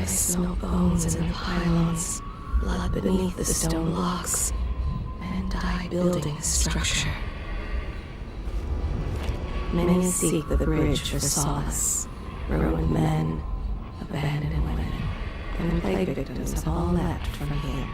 smell bones in the pylons, blood beneath the stone blocks, and I building a structure. Many seek the bridge for solace. Ruined men, abandoned women, and plague victims have all left from here.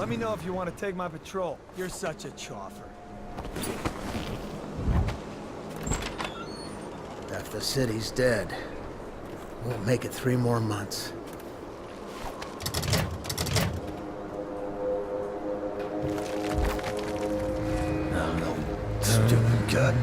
Let me know if you want to take my patrol. You're such a choffer. Half the city's dead. Won't make it 3 more months. Stupid gut.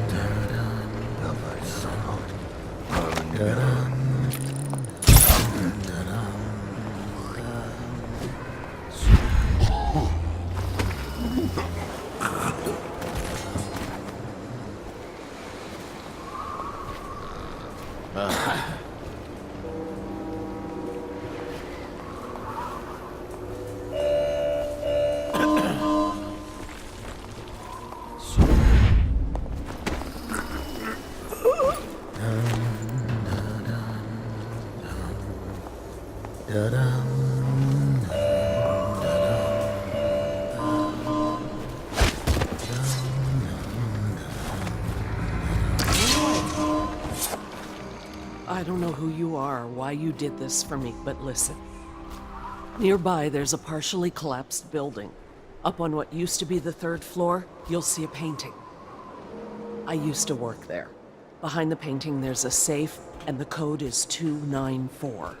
I don't know who you are or why you did this for me, but listen. Nearby, there's a partially collapsed building. Up on what used to be the 3rd floor, you'll see a painting. I used to work there. Behind the painting, there's a safe, and the code is 294.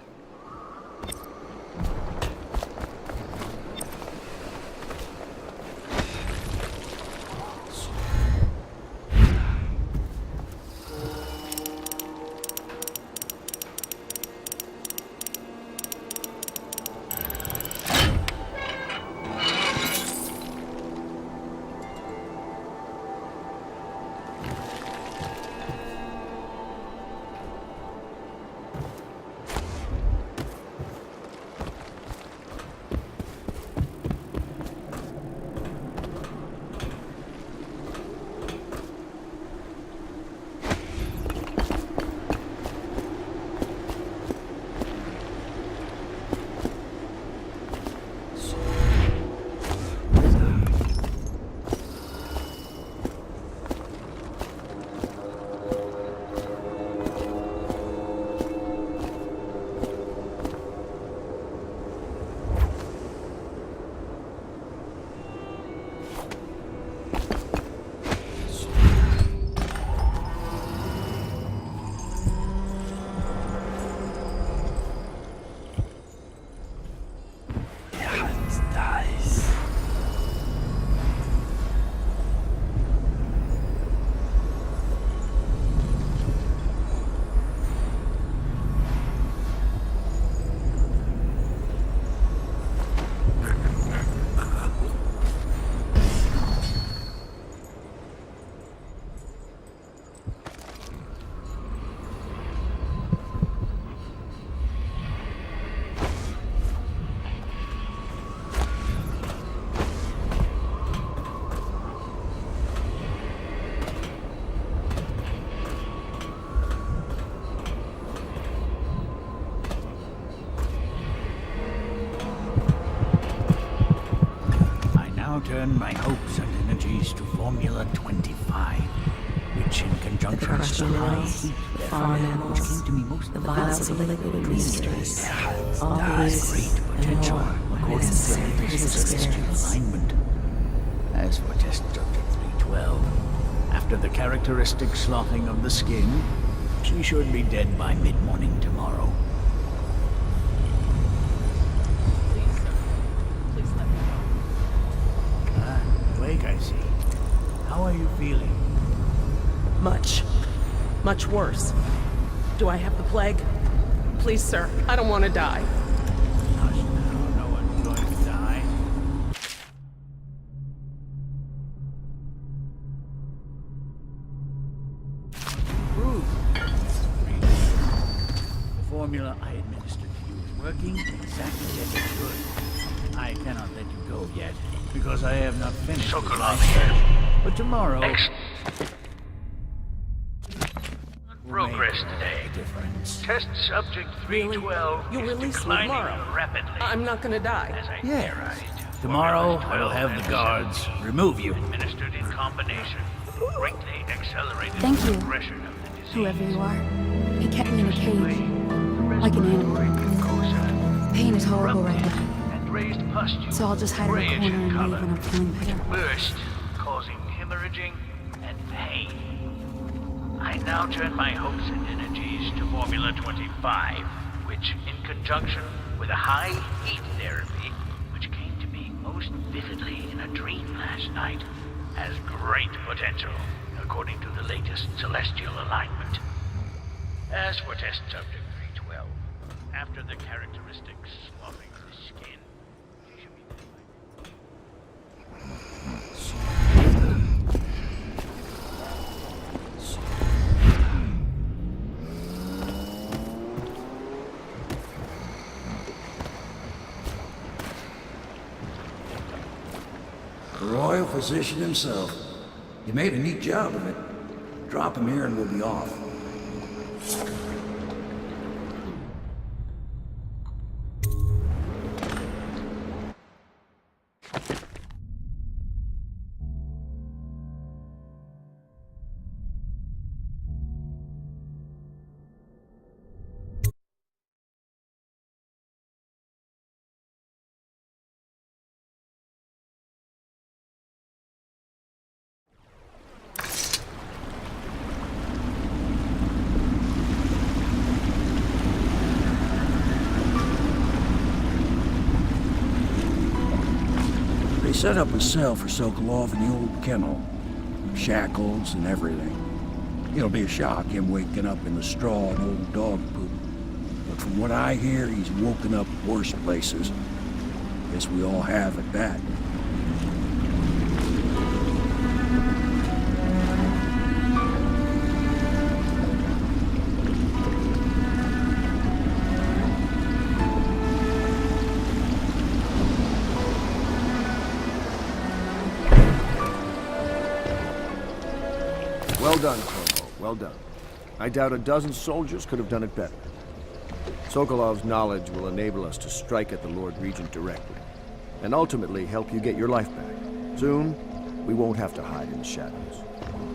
Turn my hopes and energies to Formula 25, which in conjunction with the high heat farm animals, which came to me most the vials of liquid mysteries, all has these great potential according to the history of alignment. As for Test Subject 312, after the characteristic sloughing of the skin, she should be dead by mid-morning tomorrow. I see. How are you feeling? Much worse. Do I have the plague? Please, sir, I don't want to die. Hush now, no one's going to die. Rude. The formula I administered to you is working exactly as it should. I cannot let you go yet, because I have not finished with my test. But tomorrow... Progress today. Test subject 312 You'll is release me declining tomorrow. rapidly. I'm not gonna die. As I Yeah. theorized, Tomorrow, Formula I will 12 have the guards remove you. administered in combination greatly accelerated Thank the you. progression of the disease. Whoever you are, he kept me in a cage, like an animal. Restoring mucosa, Pain is horrible right now. and raised pustule, So I'll just hide in a grayish corner and color. leave when I'm feeling better. Burst, causing hemorrhaging and pain. I now turn my hopes and energies to Formula 25, which, in conjunction with a high heat therapy, which came to me most vividly in a dream last night, has great potential, according to the latest celestial alignment. As for test subject 312, after the characteristic sloughing of the skin, she should be The royal physician himself. You made a neat job of it. Drop him here and we'll be off. They set up a cell for Sokolov in the old kennel. Shackles and everything. It'll be a shock, him waking up in the straw and old dog poop. But from what I hear, he's woken up worse places. Guess we all have at that. Well done, Corvo. Well done. I doubt a dozen soldiers could have done it better. Sokolov's knowledge will enable us to strike at the Lord Regent directly, and ultimately help you get your life back. Soon, we won't have to hide in the shadows.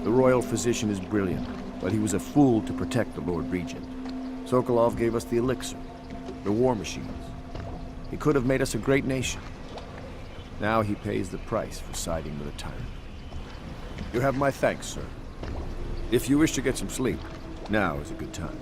The royal physician is brilliant, but he was a fool to protect the Lord Regent. Sokolov gave us the elixir, the war machines. He could have made us a great nation. Now he pays the price for siding with a tyrant. You have my thanks, sir. If you wish to get some sleep, now is a good time.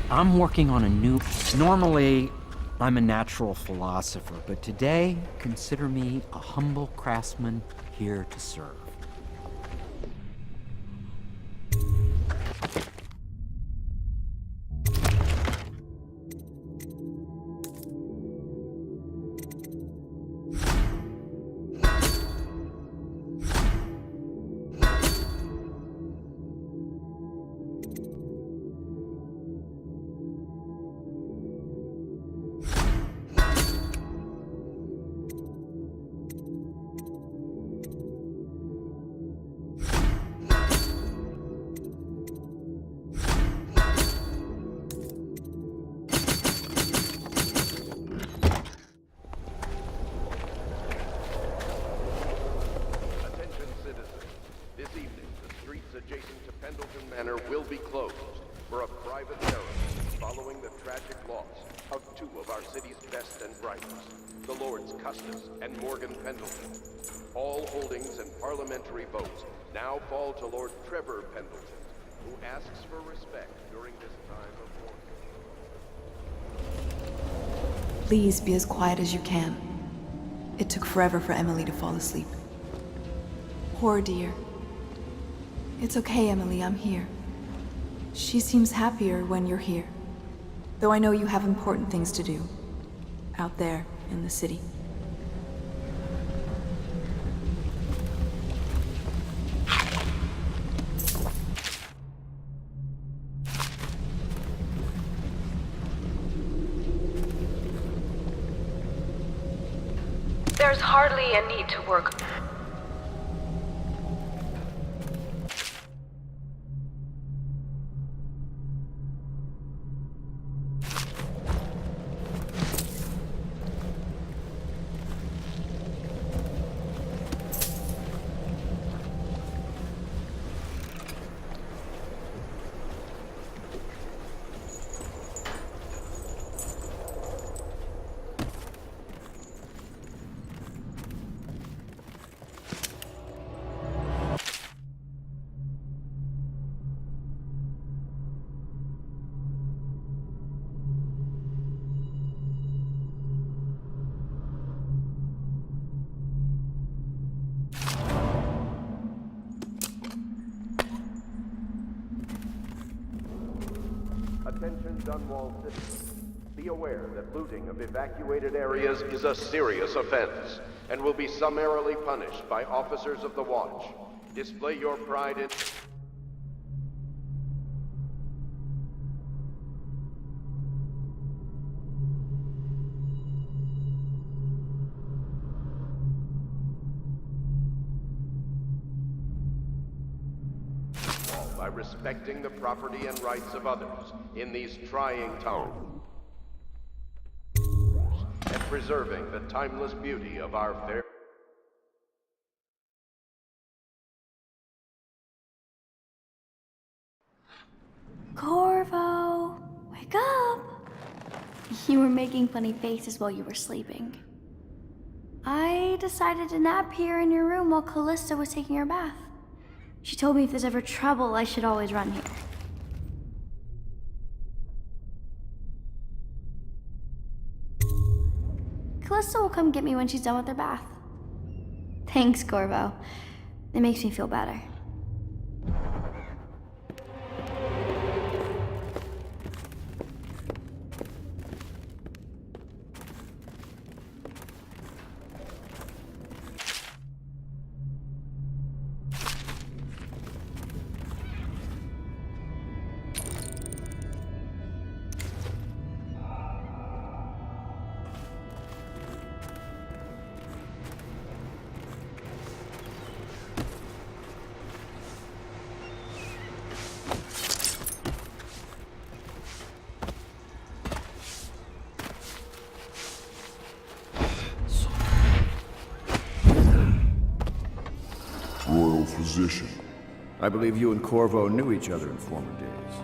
I'm working on a new... Normally, I'm a natural philosopher, but today, consider me a humble craftsman here to serve. Will be closed for a private ceremony following the tragic loss of two of our city's best and brightest, the Lords Custis and Morgan Pendleton. All holdings and parliamentary votes now fall to Lord Trevor Pendleton, who asks for respect during this time of mourning. Please be as quiet as you can. It took forever for Emily to fall asleep. Poor dear. It's okay, Emily, I'm here. She seems happier when you're here. Though I know you have important things to do. Out there, in the city. There's hardly a need to work. Dunwall citizens, be aware that looting of evacuated areas is a serious offense and will be summarily punished by officers of the Watch. Display your pride in... by respecting the property and rights of others in these trying times and preserving the timeless beauty of our fair... Corvo, wake up! You were making funny faces while you were sleeping. I decided to nap here in your room while Callista was taking her bath. She told me if there's ever trouble, I should always run here. Callista will come get me when she's done with her bath. Thanks, Corvo. It makes me feel better. Physician. I believe you and Corvo knew each other in former days.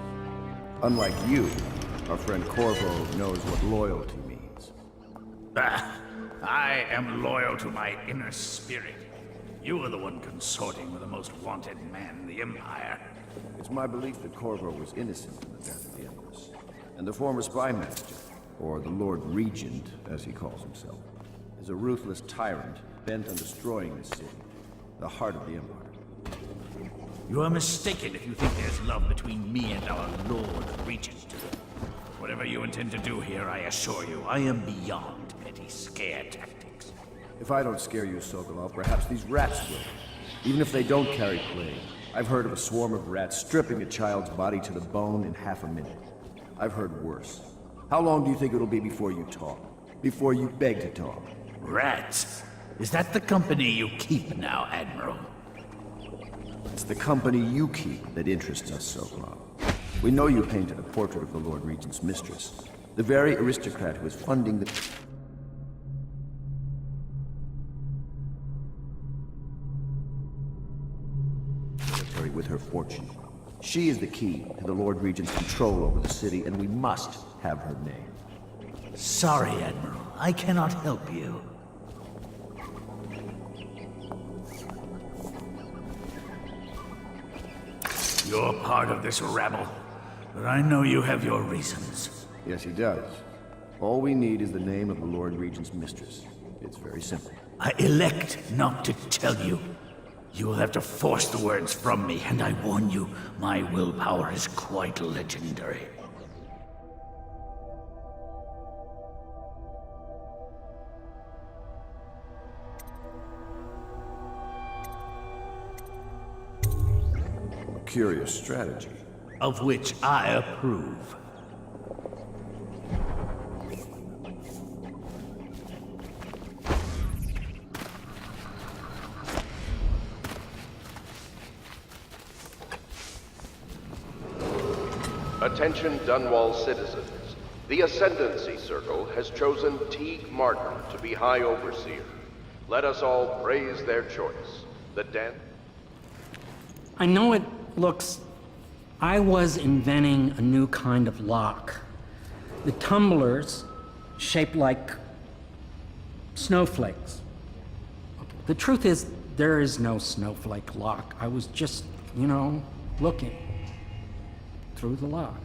Unlike you, our friend Corvo knows what loyalty means. I am loyal to my inner spirit. You are the one consorting with the most wanted man in the Empire. It's my belief that Corvo was innocent in the death of the Empress, and the former spy master, or the Lord Regent, as he calls himself, is a ruthless tyrant bent on destroying this city, the heart of the Empire. You are mistaken if you think there's love between me and our Lord Regent. Whatever you intend to do here, I assure you, I am beyond petty scare tactics. If I don't scare you, Sokolov, perhaps these rats will. Even if they don't carry plague, I've heard of a swarm of rats stripping a child's body to the bone in half a minute. I've heard worse. How long do you think it'll be before you talk? Before you beg to talk? Rats? Is that the company you keep now, Admiral? It's the company you keep that interests us, Sokolov. We know you painted a portrait of the Lord Regent's mistress, the very aristocrat who is funding the... military with her fortune. She is the key to the Lord Regent's control over the city, and we must have her name. Sorry, Admiral. I cannot help you. You're part of this rabble, but I know you have your reasons. Yes, he does. All we need is the name of the Lord Regent's mistress. It's very simple. I elect not to tell you. You will have to force the words from me, and I warn you, my willpower is quite legendary. Curious strategy. Of which I approve. Attention Dunwall citizens. The Ascendancy Circle has chosen Teague Martin to be High Overseer. Let us all praise their choice. The I know it looks... I was inventing a new kind of lock. The tumblers, shaped like snowflakes. The truth is, there is no snowflake lock. I was just, looking through the lock.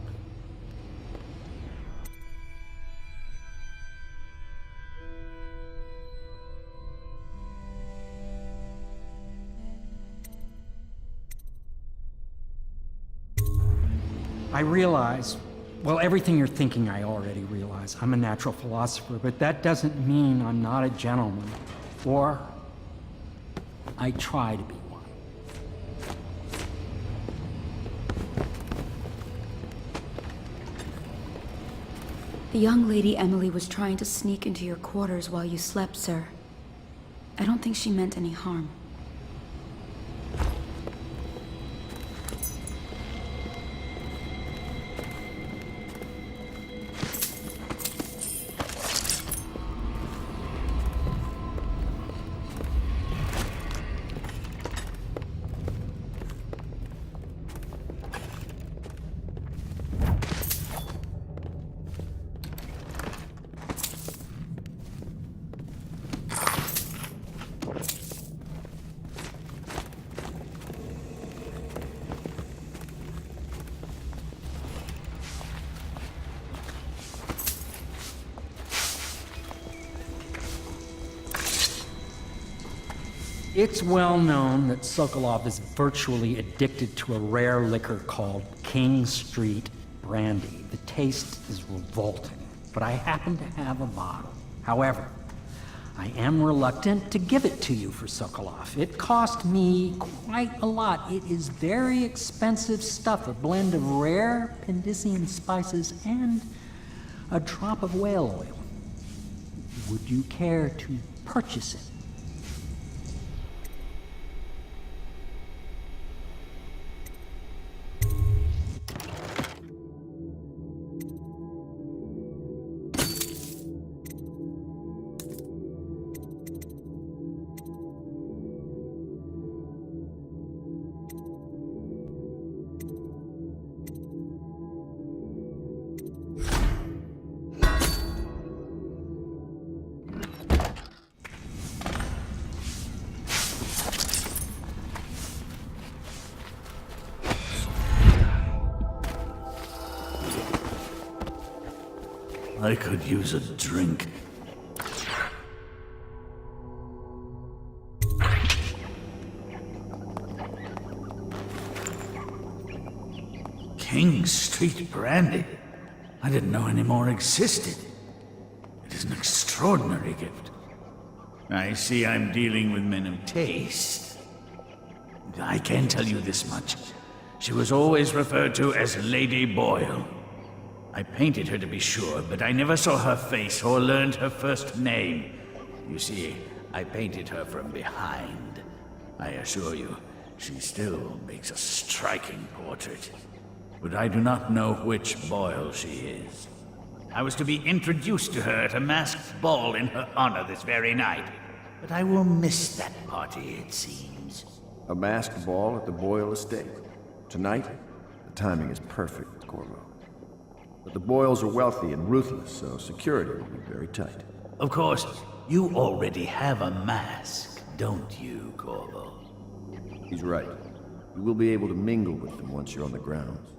I realize Well, everything you're thinking I already realize. I'm a natural philosopher, but that doesn't mean I'm not a gentleman. Or I try to be one. The young lady Emily was trying to sneak into your quarters while you slept, sir. I don't think she meant any harm. It's well known that Sokolov is virtually addicted to a rare liquor called King Street Brandy. The taste is revolting, but I happen to have a bottle. However, I am reluctant to give it to you for Sokolov. It cost me quite a lot. It is very expensive stuff, a blend of rare Pendician spices and a drop of whale oil. Would you care to purchase it? I could use a drink. King Street Brandy? I didn't know any more existed. It is an extraordinary gift. I see I'm dealing with men of taste. I can tell you this much. She was always referred to as Lady Boyle. I painted her to be sure, but I never saw her face or learned her first name. You see, I painted her from behind. I assure you, she still makes a striking portrait. But I do not know which Boyle she is. I was to be introduced to her at a masked ball in her honor this very night. But I will miss that party, it seems. A masked ball at the Boyle estate. Tonight? The timing is perfect, Corvo. But the Boyles are wealthy and ruthless, so security will be very tight. Of course, you already have a mask, don't you, Corvo? He's right. You will be able to mingle with them once you're on the grounds.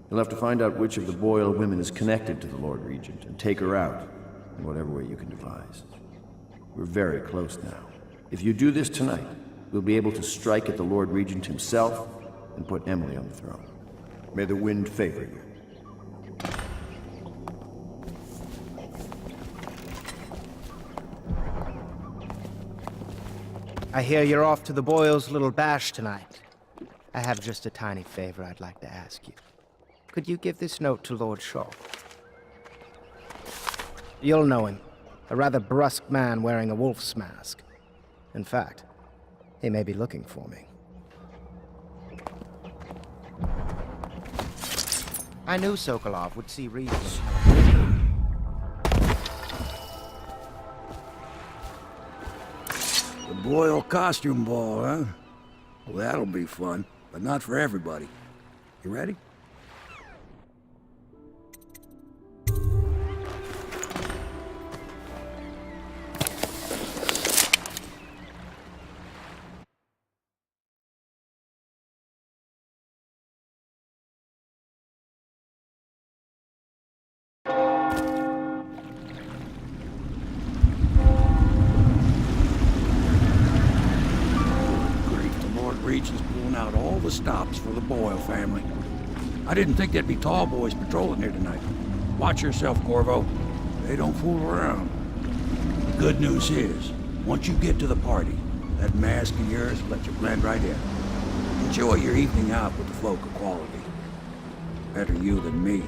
You'll have to find out which of the Boyle women is connected to the Lord Regent and take her out in whatever way you can devise. We're very close now. If you do this tonight, we'll be able to strike at the Lord Regent himself and put Emily on the throne. May the wind favor you. I hear you're off to the Boyles' little bash tonight. I have just a tiny favor I'd like to ask you. Could you give this note to Lord Shaw? You'll know him. A rather brusque man wearing a wolf's mask. In fact, he may be looking for me. I knew Sokolov would see reason. The Boyle costume ball, huh? Well, that'll be fun, but not for everybody. You ready? Regent's pulling out all the stops for the Boyle family. I didn't think there'd be tall boys patrolling here tonight. Watch yourself, Corvo. They don't fool around. The good news is, once you get to the party, that mask of yours will let you blend right in. Enjoy your evening out with the folk of quality. Better you than me.